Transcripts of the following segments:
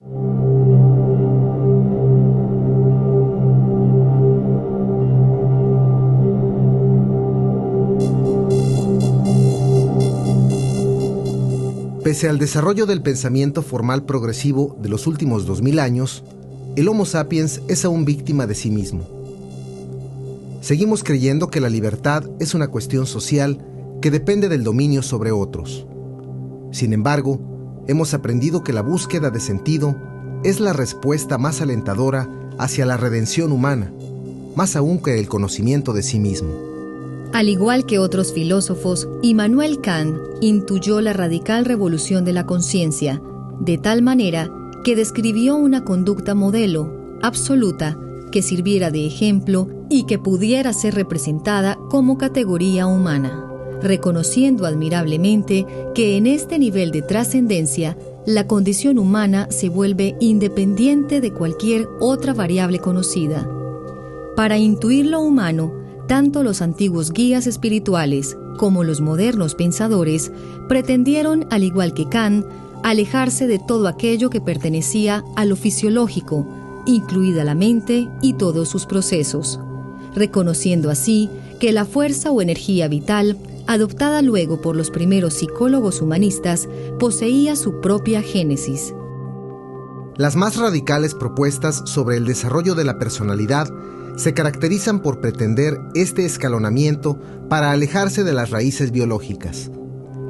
Pese al desarrollo del pensamiento formal progresivo de los últimos 2000 años, el Homo sapiens es aún víctima de sí mismo. Seguimos creyendo que la libertad es una cuestión social que depende del dominio sobre otros. Sin embargo, hemos aprendido que la búsqueda de sentido es la respuesta más alentadora hacia la redención humana, más aún que el conocimiento de sí mismo. Al igual que otros filósofos, Immanuel Kant intuyó la radical revolución de la conciencia, de tal manera que describió una conducta modelo, absoluta, que sirviera de ejemplo y que pudiera ser representada como categoría humana, reconociendo admirablemente que en este nivel de trascendencia, la condición humana se vuelve independiente de cualquier otra variable conocida. Para intuir lo humano, tanto los antiguos guías espirituales como los modernos pensadores pretendieron, al igual que Kant, alejarse de todo aquello que pertenecía a lo fisiológico, incluida la mente y todos sus procesos, reconociendo así que la fuerza o energía vital, adoptada luego por los primeros psicólogos humanistas, poseía su propia génesis. Las más radicales propuestas sobre el desarrollo de la personalidad se caracterizan por pretender este escalonamiento para alejarse de las raíces biológicas.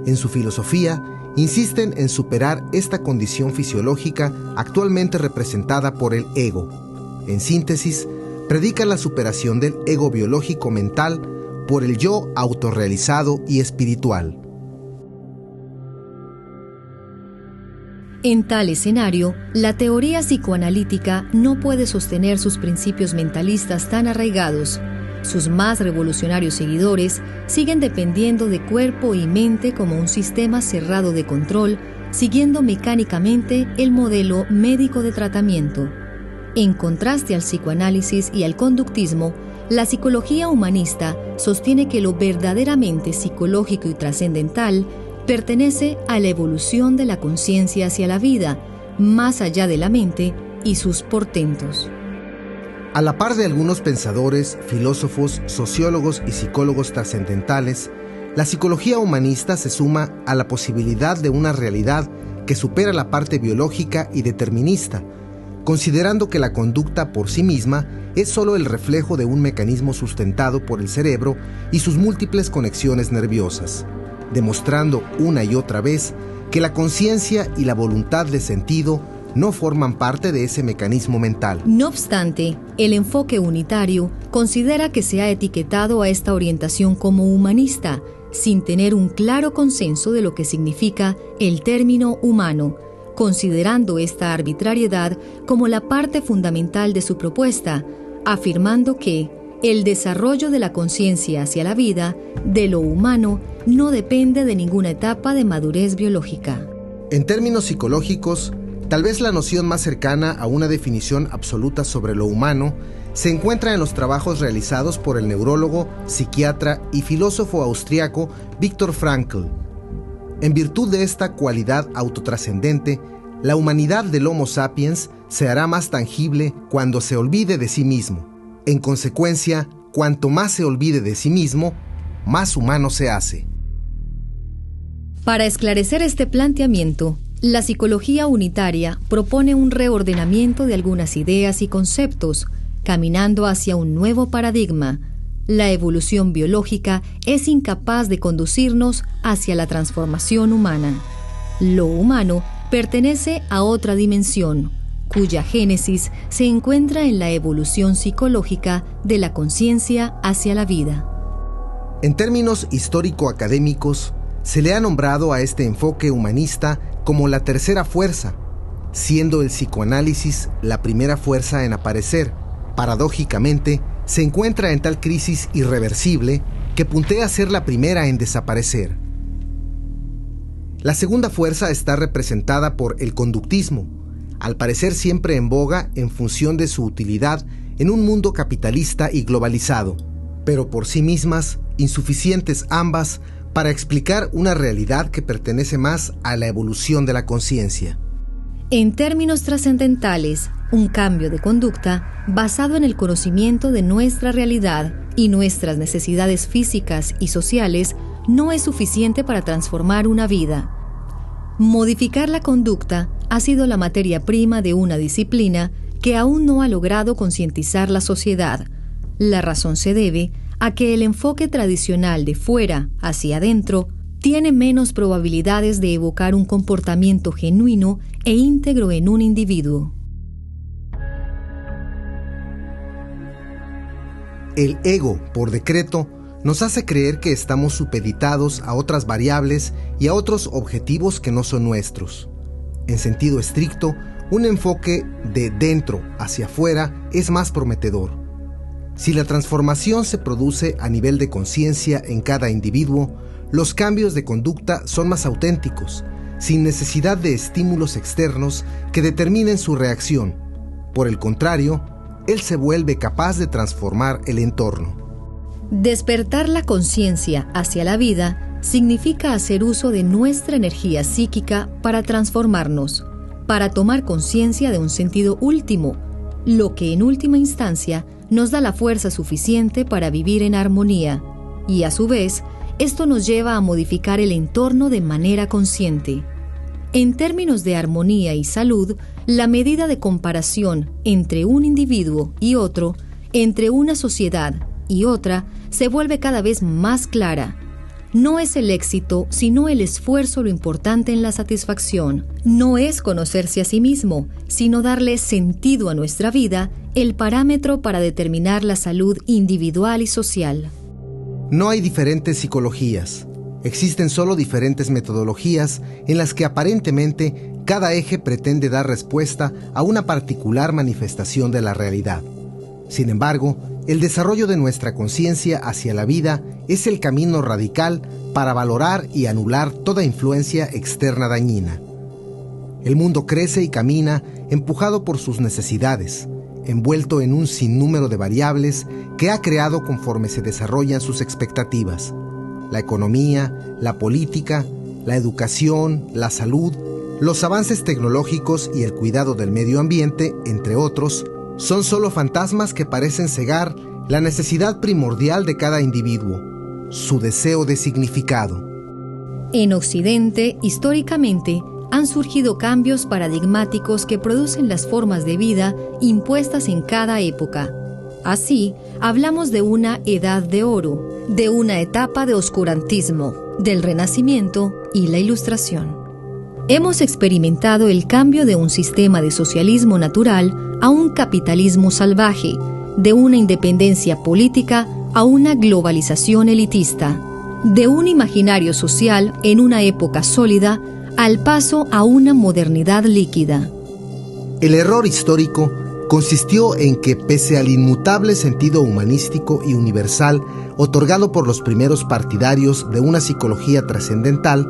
En su filosofía, insisten en superar esta condición fisiológica actualmente representada por el ego. En síntesis, predican la superación del ego biológico mental por el yo autorrealizado y espiritual. En tal escenario, la teoría psicoanalítica no puede sostener sus principios mentalistas tan arraigados. Sus más revolucionarios seguidores siguen dependiendo de cuerpo y mente como un sistema cerrado de control, siguiendo mecánicamente el modelo médico de tratamiento. En contraste al psicoanálisis y al conductismo, la psicología humanista sostiene que lo verdaderamente psicológico y trascendental pertenece a la evolución de la conciencia hacia la vida, más allá de la mente y sus portentos. A la par de algunos pensadores, filósofos, sociólogos y psicólogos trascendentales, la psicología humanista se suma a la posibilidad de una realidad que supera la parte biológica y determinista, considerando que la conducta por sí misma es solo el reflejo de un mecanismo sustentado por el cerebro y sus múltiples conexiones nerviosas, demostrando una y otra vez que la conciencia y la voluntad de sentido no forman parte de ese mecanismo mental. No obstante, el enfoque unitario considera que se ha etiquetado a esta orientación como humanista, sin tener un claro consenso de lo que significa el término humano, considerando esta arbitrariedad como la parte fundamental de su propuesta, afirmando que el desarrollo de la conciencia hacia la vida, de lo humano, no depende de ninguna etapa de madurez biológica. En términos psicológicos, tal vez la noción más cercana a una definición absoluta sobre lo humano se encuentra en los trabajos realizados por el neurólogo, psiquiatra y filósofo austriaco Viktor Frankl. En virtud de esta cualidad autotrascendente, la humanidad del Homo sapiens se hará más tangible cuando se olvide de sí mismo. En consecuencia, cuanto más se olvide de sí mismo, más humano se hace. Para esclarecer este planteamiento, la psicología unitaria propone un reordenamiento de algunas ideas y conceptos, caminando hacia un nuevo paradigma. La evolución biológica es incapaz de conducirnos hacia la transformación humana. Lo humano pertenece a otra dimensión, cuya génesis se encuentra en la evolución psicológica de la conciencia hacia la vida. En términos histórico-académicos, se le ha nombrado a este enfoque humanista como la tercera fuerza, siendo el psicoanálisis la primera fuerza en aparecer. Paradójicamente, se encuentra en tal crisis irreversible que puntea a ser la primera en desaparecer. La segunda fuerza está representada por el conductismo, al parecer siempre en boga en función de su utilidad en un mundo capitalista y globalizado, pero por sí mismas insuficientes ambas para explicar una realidad que pertenece más a la evolución de la conciencia. En términos trascendentales, un cambio de conducta basado en el conocimiento de nuestra realidad y nuestras necesidades físicas y sociales no es suficiente para transformar una vida. Modificar la conducta ha sido la materia prima de una disciplina que aún no ha logrado concientizar la sociedad. La razón se debe a que el enfoque tradicional de fuera hacia adentro tiene menos probabilidades de evocar un comportamiento genuino e íntegro en un individuo. El ego, por decreto, nos hace creer que estamos supeditados a otras variables y a otros objetivos que no son nuestros. En sentido estricto, un enfoque de dentro hacia afuera es más prometedor. Si la transformación se produce a nivel de conciencia en cada individuo, los cambios de conducta son más auténticos, sin necesidad de estímulos externos que determinen su reacción. Por el contrario, él se vuelve capaz de transformar el entorno. Despertar la conciencia hacia la vida significa hacer uso de nuestra energía psíquica para transformarnos, para tomar conciencia de un sentido último, lo que en última instancia nos da la fuerza suficiente para vivir en armonía, y a su vez, esto nos lleva a modificar el entorno de manera consciente. En términos de armonía y salud, la medida de comparación entre un individuo y otro, entre una sociedad y otra, se vuelve cada vez más clara. No es el éxito, sino el esfuerzo lo importante en la satisfacción. No es conocerse a sí mismo, sino darle sentido a nuestra vida, el parámetro para determinar la salud individual y social. No hay diferentes psicologías. Existen solo diferentes metodologías en las que aparentemente cada eje pretende dar respuesta a una particular manifestación de la realidad. Sin embargo, el desarrollo de nuestra conciencia hacia la vida es el camino radical para valorar y anular toda influencia externa dañina. El mundo crece y camina empujado por sus necesidades, envuelto en un sinnúmero de variables que ha creado conforme se desarrollan sus expectativas. La economía, la política, la educación, la salud, los avances tecnológicos y el cuidado del medio ambiente, entre otros, son solo fantasmas que parecen cegar la necesidad primordial de cada individuo, su deseo de significado. En Occidente, históricamente, han surgido cambios paradigmáticos que producen las formas de vida impuestas en cada época. Así, hablamos de una edad de oro, de una etapa de oscurantismo, del Renacimiento y la Ilustración. Hemos experimentado el cambio de un sistema de socialismo natural a un capitalismo salvaje, de una independencia política a una globalización elitista, de un imaginario social en una época sólida al paso a una modernidad líquida. El error histórico consistió en que, pese al inmutable sentido humanístico y universal otorgado por los primeros partidarios de una psicología trascendental,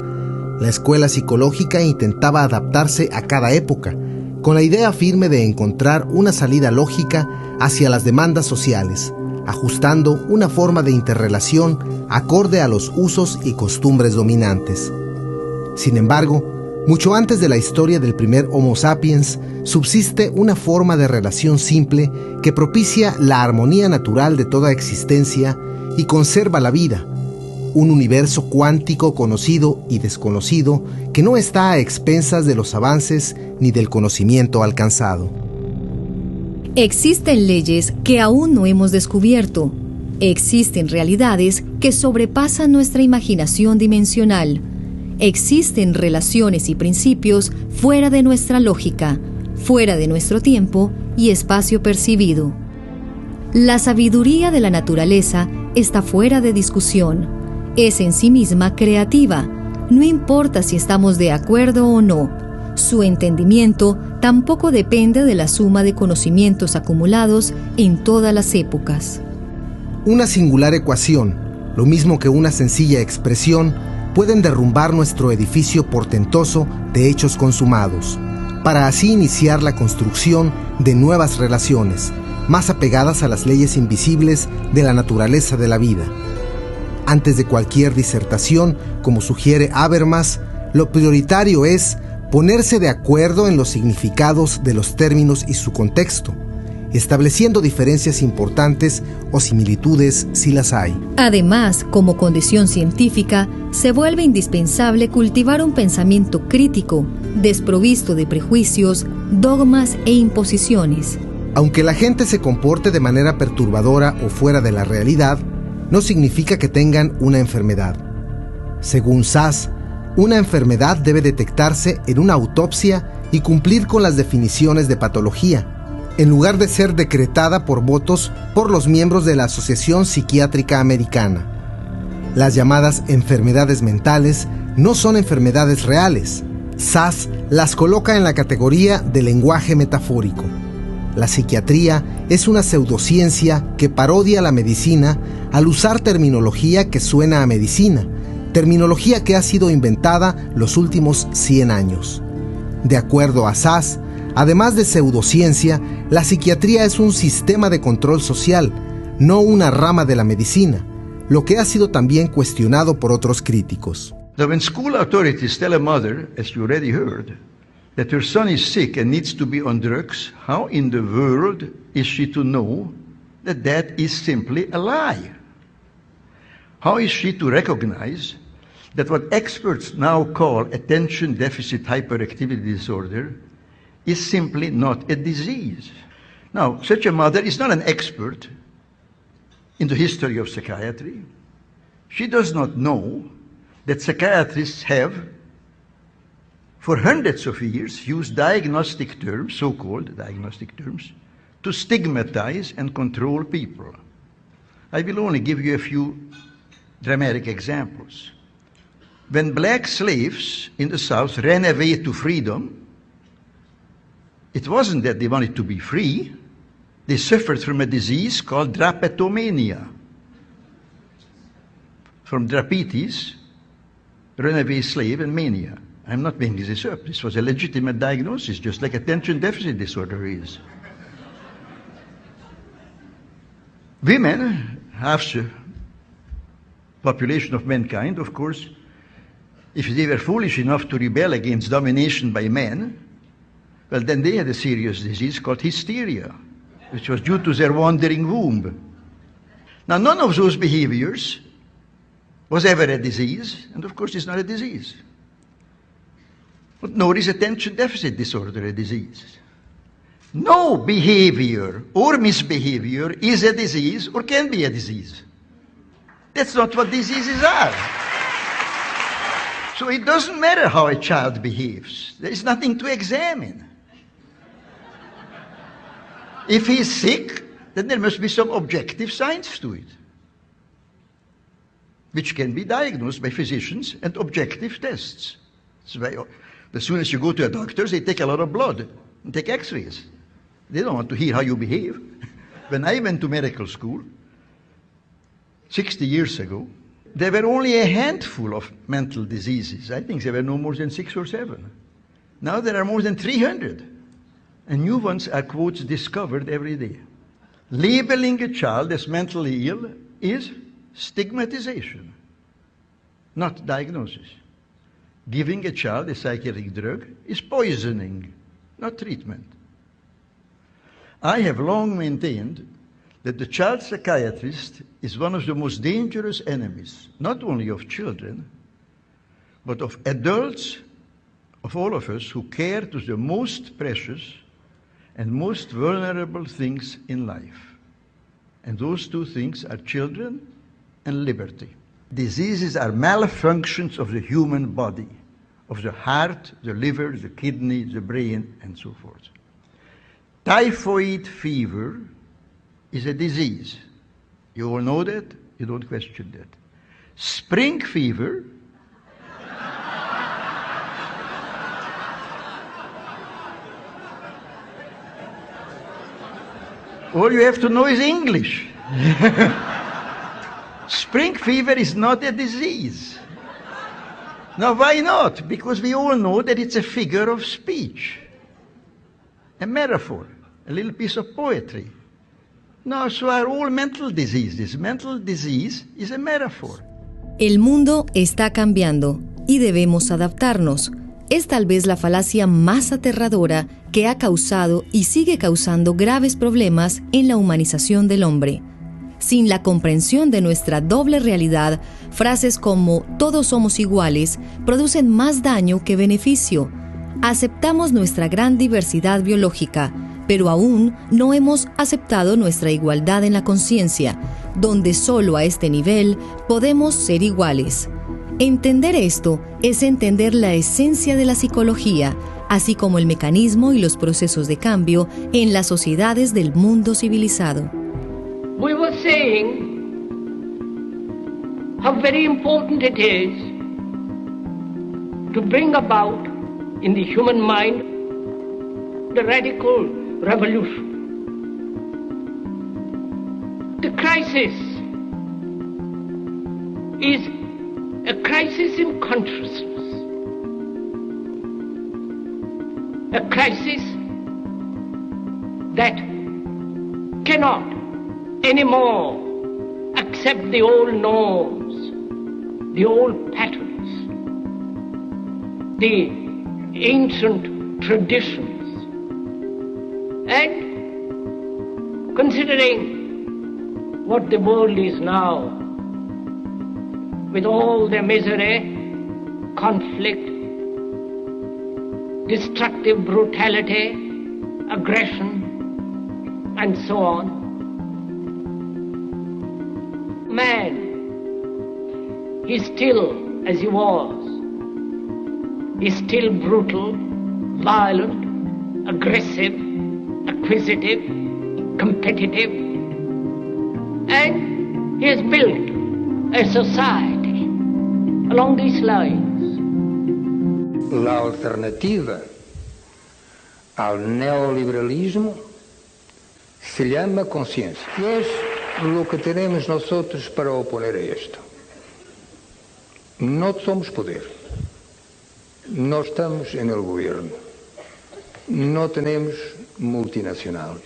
la escuela psicológica intentaba adaptarse a cada época, con la idea firme de encontrar una salida lógica hacia las demandas sociales, ajustando una forma de interrelación acorde a los usos y costumbres dominantes. Sin embargo, mucho antes de la historia del primer Homo sapiens, subsiste una forma de relación simple que propicia la armonía natural de toda existencia y conserva la vida, un universo cuántico conocido y desconocido que no está a expensas de los avances ni del conocimiento alcanzado. Existen leyes que aún no hemos descubierto. Existen realidades que sobrepasan nuestra imaginación dimensional. Existen relaciones y principios fuera de nuestra lógica, fuera de nuestro tiempo y espacio percibido. La sabiduría de la naturaleza está fuera de discusión. Es en sí misma creativa, no importa si estamos de acuerdo o no. Su entendimiento tampoco depende de la suma de conocimientos acumulados en todas las épocas. Una singular ecuación, lo mismo que una sencilla expresión, pueden derrumbar nuestro edificio portentoso de hechos consumados, para así iniciar la construcción de nuevas relaciones, más apegadas a las leyes invisibles de la naturaleza de la vida. Antes de cualquier disertación, como sugiere Habermas, lo prioritario es ponerse de acuerdo en los significados de los términos y su contexto, estableciendo diferencias importantes o similitudes si las hay. Además, como condición científica, se vuelve indispensable cultivar un pensamiento crítico, desprovisto de prejuicios, dogmas e imposiciones. Aunque la gente se comporte de manera perturbadora o fuera de la realidad, no significa que tengan una enfermedad. Según Sass, una enfermedad debe detectarse en una autopsia y cumplir con las definiciones de patología, en lugar de ser decretada por votos por los miembros de la Asociación Psiquiátrica Americana. Las llamadas enfermedades mentales no son enfermedades reales. Sass las coloca en la categoría de lenguaje metafórico. La psiquiatría es una pseudociencia que parodia la medicina al usar terminología que suena a medicina, terminología que ha sido inventada los últimos 100 años. De acuerdo a Sass, además de pseudociencia, la psiquiatría es un sistema de control social, no una rama de la medicina, lo que ha sido también cuestionado por otros críticos. Now, when school authorities tell a mother, as you already heard, that her son is sick and needs to be on drugs, how in the world is she to know that that is simply a lie? How is she to recognize that what experts now call attention deficit hyperactivity disorder is simply not a disease? Now, such a mother is not an expert in the history of psychiatry. She does not know that psychiatrists have, for hundreds of years, used diagnostic terms, so-called diagnostic terms, to stigmatize and control people. I will only give you a few dramatic examples. When black slaves in the South ran away to freedom, it wasn't that they wanted to be free. They suffered from a disease called drapetomania. From drapetes, runaway slave, and mania. I'm not making this up. This was a legitimate diagnosis, just like attention deficit disorder is. Women, half the population of mankind, of course, if they were foolish enough to rebel against domination by men, well, then they had a serious disease called hysteria, which was due to their wandering womb. Now, none of those behaviors was ever a disease, and of course it's not a disease. But nor is attention deficit disorder a disease. No behavior or misbehavior is a disease or can be a disease. That's not what diseases are. So it doesn't matter how a child behaves. There is nothing to examine. If he's sick, then there must be some objective science to it, which can be diagnosed by physicians and objective tests. That's why as soon as you go to a doctor, they take a lot of blood and take x-rays. They don't want to hear how you behave. When I went to medical school 60 years ago, there were only a handful of mental diseases. I think there were no more than 6 or 7. Now there are more than 300. And new ones are, quotes, discovered every day. Labeling a child as mentally ill is stigmatization, not diagnosis. Giving a child a psychiatric drug is poisoning, not treatment. I have long maintained that the child psychiatrist is one of the most dangerous enemies, not only of children, but of adults, of all of us who care to the most precious and most vulnerable things in life. And those two things are children and liberty. Diseases are malfunctions of the human body, of the heart, the liver, the kidney, the brain, and so forth. Typhoid fever is a disease. You all know that? You don't question that. Spring fever all you have to know is English. Spring fever is not a disease. Now, why not? Because we all know that it's a figure of speech, a metaphor, a little piece of poetry. No, so are all mental diseases. Mental disease is a metaphor. El mundo está cambiando y debemos adaptarnos. es tal vez la falacia más aterradora que ha causado y sigue causando graves problemas en la humanización del hombre. Sin la comprensión de nuestra doble realidad, frases como "todos somos iguales" producen más daño que beneficio. Aceptamos nuestra gran diversidad biológica, pero aún no hemos aceptado nuestra igualdad en la conciencia, donde solo a este nivel podemos ser iguales. Entender esto es entender la esencia de la psicología, así como el mecanismo y los procesos de cambio en las sociedades del mundo civilizado. We were saying how very important it is to bring about in the human mind the radical revolution. The crisis is a crisis in consciousness, a crisis that cannot anymore accept the old norms, the old patterns, the ancient traditions. And considering what the world is now, with all their misery, conflict, destructive brutality, aggression, and so on, man is still as he was. He's still brutal, violent, aggressive, acquisitive, competitive, and he has built a society along these lines. La alternativa al neoliberalismo se llama conciencia. ¿Qué es lo que tenemos nosotros para oponer a esto? No somos poder, no estamos en el gobierno, no tenemos multinacionales,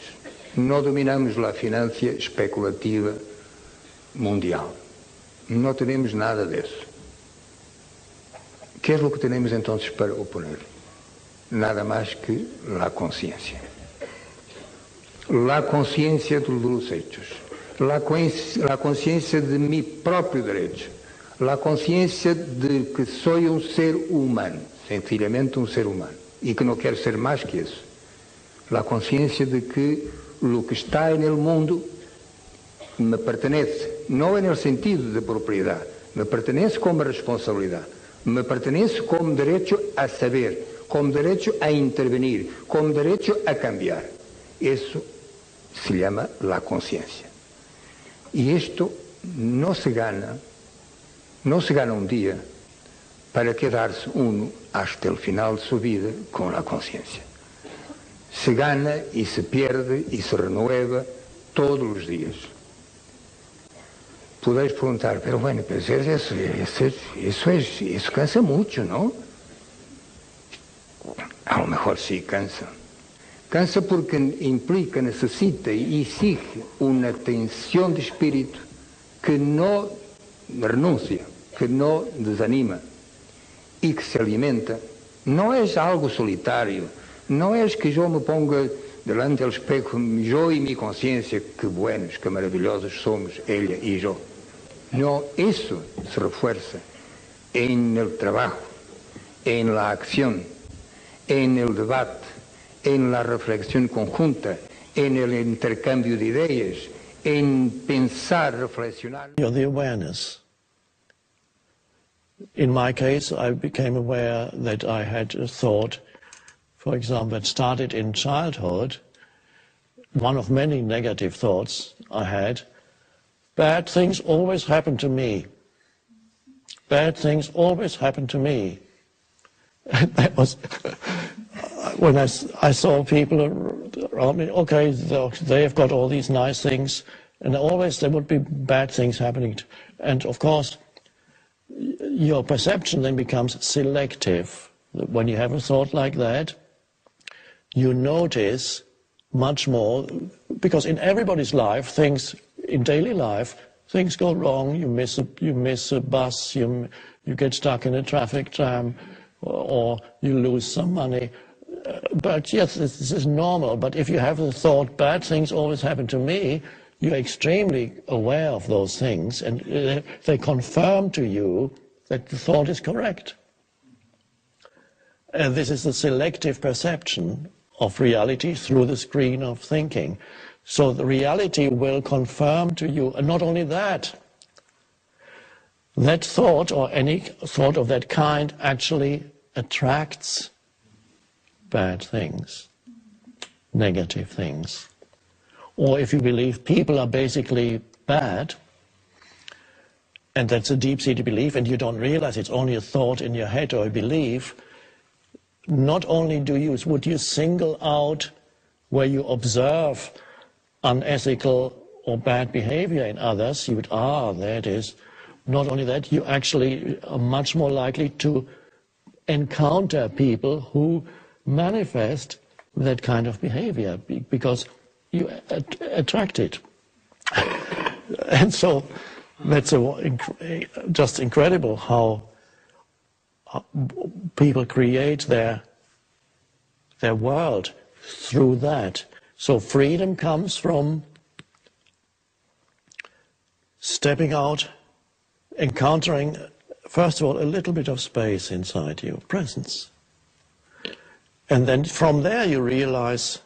no dominamos la financia especulativa mundial, no tenemos nada de eso. ¿Qué es lo que tenemos entonces para oponer? Nada más que la conciencia. La conciencia de los hechos, la conciencia de mi propio derecho, la conciencia de que soy un ser humano, sencillamente un ser humano, y que no quero ser más que eso. La conciencia de que lo que está en el mundo me pertenece, no en el sentido de propiedad, me pertenece como responsabilidad, me pertenece como derecho a saber, como derecho a intervenir, como derecho a cambiar. Eso se llama la conciencia. Y esto no se gana un día para quedarse uno hasta el final de su vida con la conciencia. Se gana y se pierde y se renueva todos los días. Podéis preguntar, pero bueno, pues eso cansa mucho, ¿no? A lo mejor sí cansa. Cansa porque implica, necesita y exige una tensión de espíritu que no renuncia, que no desanima y que se alimenta. No es algo solitario, no es que yo me ponga delante del espejo, yo y mi conciencia, que buenos, que maravillosos somos, ella y yo. No, eso se refuerza en el trabajo, en la acción, en el debate, en la reflexión conjunta, en el intercambio de ideas, en pensar, reflexionar. The awareness. In my case, I became aware that I had a thought, for example, that started in childhood. One of many negative thoughts I had. Bad things always happen to me. Bad things always happen to me. And that was when I saw people around me, okay, they have got all these nice things, and always there would be bad things happening. And of course, your perception then becomes selective. When you have a thought like that, you notice much more, because in everybody's life, things, in daily life, things go wrong. You miss a bus, you get stuck in a traffic jam, or you lose some money. But yes, this is normal. But if you have the thought, bad things always happen to me, you're extremely aware of those things, and they confirm to you that the thought is correct. And this is the selective perception of reality through the screen of thinking. So the reality will confirm to you, and not only that, that thought or any thought of that kind actually attracts bad things, negative things. Or if you believe people are basically bad, and that's a deep-seated belief, and you don't realize it's only a thought in your head or a belief, not only would you single out where you observe unethical or bad behavior in others, you would, there it is. Not only that, you actually are much more likely to encounter people who manifest that kind of behavior because you attract it. And so that's just incredible how people create their world through that. So freedom comes from stepping out, encountering, first of all, a little bit of space inside you, presence. And then from there you realize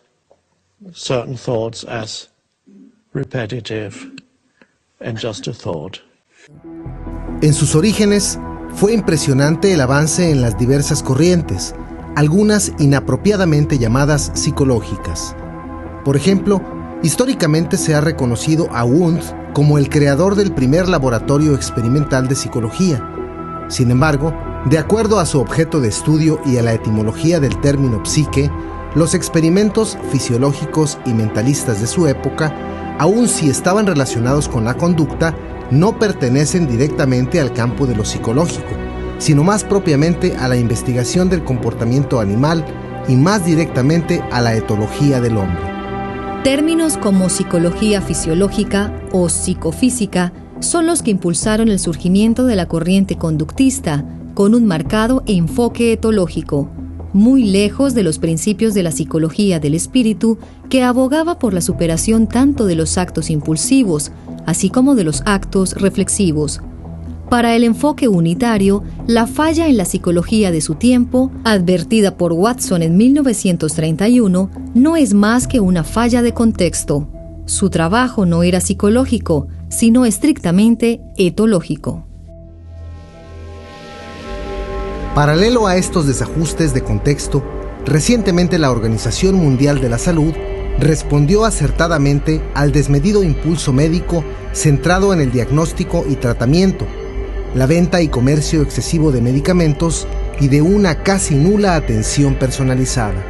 certain thoughts as repetitive and just a thought. En sus orígenes, fue impresionante el avance en las diversas corrientes, algunas inapropiadamente llamadas psicológicas. Por ejemplo, históricamente se ha reconocido a Wundt como el creador del primer laboratorio experimental de psicología. Sin embargo, de acuerdo a su objeto de estudio y a la etimología del término psique, los experimentos fisiológicos y mentalistas de su época, aun si estaban relacionados con la conducta, no pertenecen directamente al campo de lo psicológico, sino más propiamente a la investigación del comportamiento animal y más directamente a la etología del hombre. Términos como psicología fisiológica o psicofísica son los que impulsaron el surgimiento de la corriente conductista, con un marcado enfoque etológico, muy lejos de los principios de la psicología del espíritu, que abogaba por la superación tanto de los actos impulsivos, así como de los actos reflexivos. Para el enfoque unitario, la falla en la psicología de su tiempo, advertida por Watson en 1931, no es más que una falla de contexto. Su trabajo no era psicológico, sino estrictamente etológico. Paralelo a estos desajustes de contexto, recientemente la Organización Mundial de la Salud respondió acertadamente al desmedido impulso médico centrado en el diagnóstico y tratamiento, la venta y comercio excesivo de medicamentos y de una casi nula atención personalizada.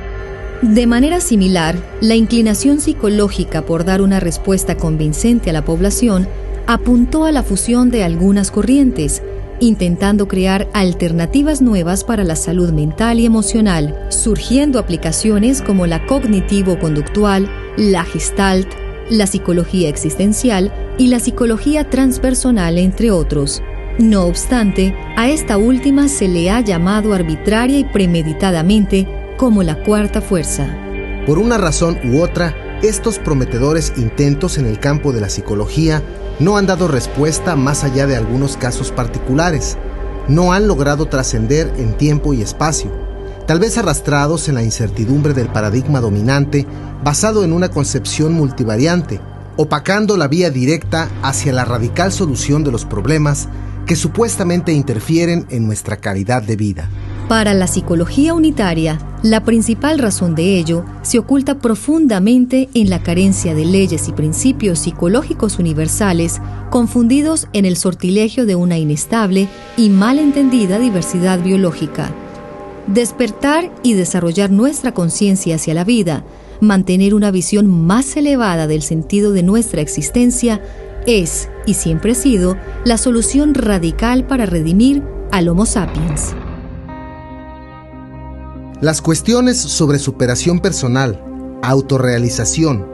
De manera similar, la inclinación psicológica por dar una respuesta convincente a la población apuntó a la fusión de algunas corrientes, intentando crear alternativas nuevas para la salud mental y emocional, surgiendo aplicaciones como la cognitivo-conductual, la Gestalt, la psicología existencial y la psicología transpersonal, entre otros. No obstante, a esta última se le ha llamado arbitraria y premeditadamente como la cuarta fuerza. Por una razón u otra, estos prometedores intentos en el campo de la psicología no han dado respuesta más allá de algunos casos particulares. No han logrado trascender en tiempo y espacio, tal vez arrastrados en la incertidumbre del paradigma dominante basado en una concepción multivariante, opacando la vía directa hacia la radical solución de los problemas que supuestamente interfieren en nuestra calidad de vida. Para la psicología unitaria, la principal razón de ello se oculta profundamente en la carencia de leyes y principios psicológicos universales confundidos en el sortilegio de una inestable y mal entendida diversidad biológica. Despertar y desarrollar nuestra conciencia hacia la vida, mantener una visión más elevada del sentido de nuestra existencia, es, y siempre ha sido, la solución radical para redimir al Homo sapiens. Las cuestiones sobre superación personal, autorrealización,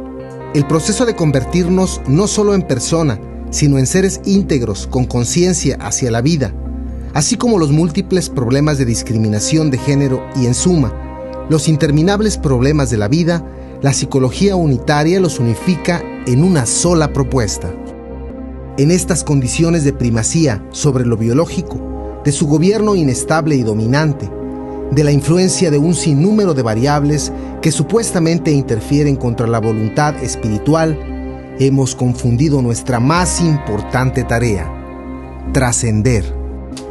el proceso de convertirnos no solo en persona, sino en seres íntegros con conciencia hacia la vida, así como los múltiples problemas de discriminación de género y, en suma, los interminables problemas de la vida, la psicología unitaria los unifica en una sola propuesta. En estas condiciones de primacía sobre lo biológico, de su gobierno inestable y dominante, de la influencia de un sinnúmero de variables que supuestamente interfieren contra la voluntad espiritual, hemos confundido nuestra más importante tarea: trascender.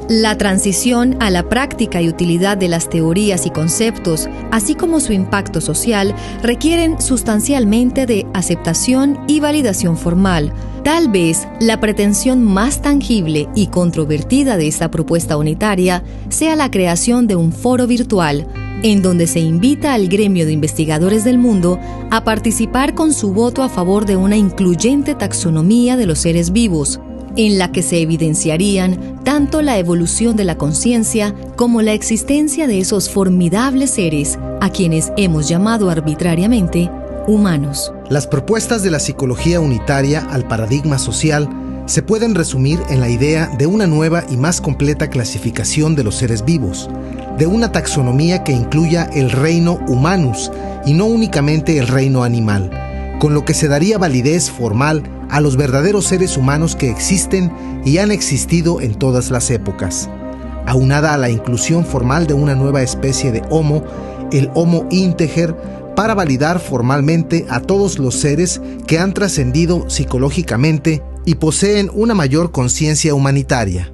La transición a la práctica y utilidad de las teorías y conceptos, así como su impacto social, requieren sustancialmente de aceptación y validación formal. Tal vez la pretensión más tangible y controvertida de esta propuesta unitaria sea la creación de un foro virtual, en donde se invita al gremio de investigadores del mundo a participar con su voto a favor de una incluyente taxonomía de los seres vivos, en la que se evidenciarían tanto la evolución de la conciencia como la existencia de esos formidables seres a quienes hemos llamado arbitrariamente humanos. Las propuestas de la psicología unitaria al paradigma social se pueden resumir en la idea de una nueva y más completa clasificación de los seres vivos, de una taxonomía que incluya el reino humanus y no únicamente el reino animal, con lo que se daría validez formal a los verdaderos seres humanos que existen y han existido en todas las épocas, aunada a la inclusión formal de una nueva especie de Homo, el Homo integer, para validar formalmente a todos los seres que han trascendido psicológicamente y poseen una mayor conciencia humanitaria.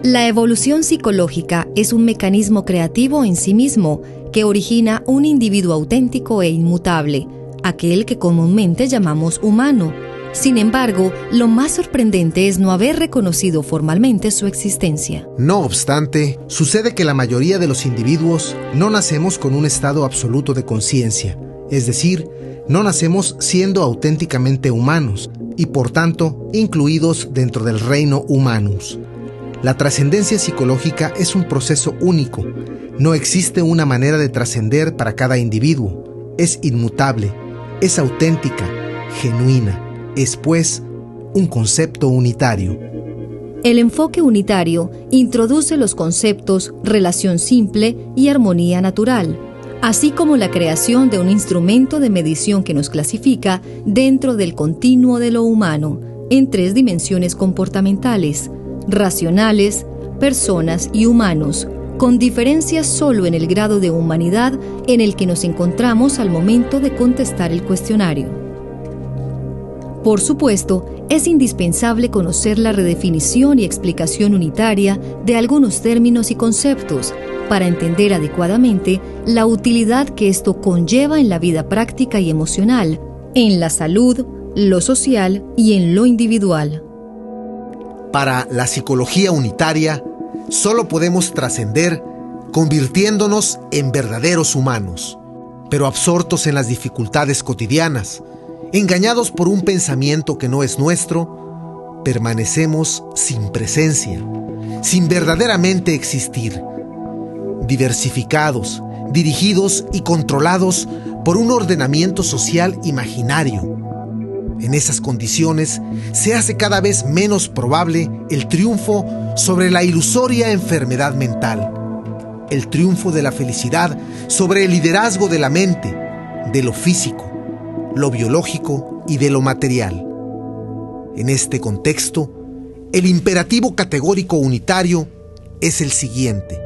La evolución psicológica es un mecanismo creativo en sí mismo que origina un individuo auténtico e inmutable, aquel que comúnmente llamamos humano. Sin embargo, lo más sorprendente es no haber reconocido formalmente su existencia. No obstante, sucede que la mayoría de los individuos no nacemos con un estado absoluto de conciencia, es decir, no nacemos siendo auténticamente humanos y, por tanto, incluidos dentro del reino humanus. La trascendencia psicológica es un proceso único. No existe una manera de trascender para cada individuo. Es inmutable, es auténtica, genuina. Es, pues, un concepto unitario. El enfoque unitario introduce los conceptos relación simple y armonía natural, así como la creación de un instrumento de medición que nos clasifica dentro del continuo de lo humano en 3 dimensiones comportamentales: racionales, personas y humanos, con diferencias solo en el grado de humanidad en el que nos encontramos al momento de contestar el cuestionario. Por supuesto, es indispensable conocer la redefinición y explicación unitaria de algunos términos y conceptos para entender adecuadamente la utilidad que esto conlleva en la vida práctica y emocional, en la salud, lo social y en lo individual. Para la psicología unitaria, solo podemos trascender convirtiéndonos en verdaderos humanos, pero absortos en las dificultades cotidianas, engañados por un pensamiento que no es nuestro, permanecemos sin presencia, sin verdaderamente existir, diversificados, dirigidos y controlados por un ordenamiento social imaginario. En esas condiciones se hace cada vez menos probable el triunfo sobre la ilusoria enfermedad mental, el triunfo de la felicidad sobre el liderazgo de la mente, de lo físico, lo biológico y de lo material. En este contexto, el imperativo categórico unitario es el siguiente: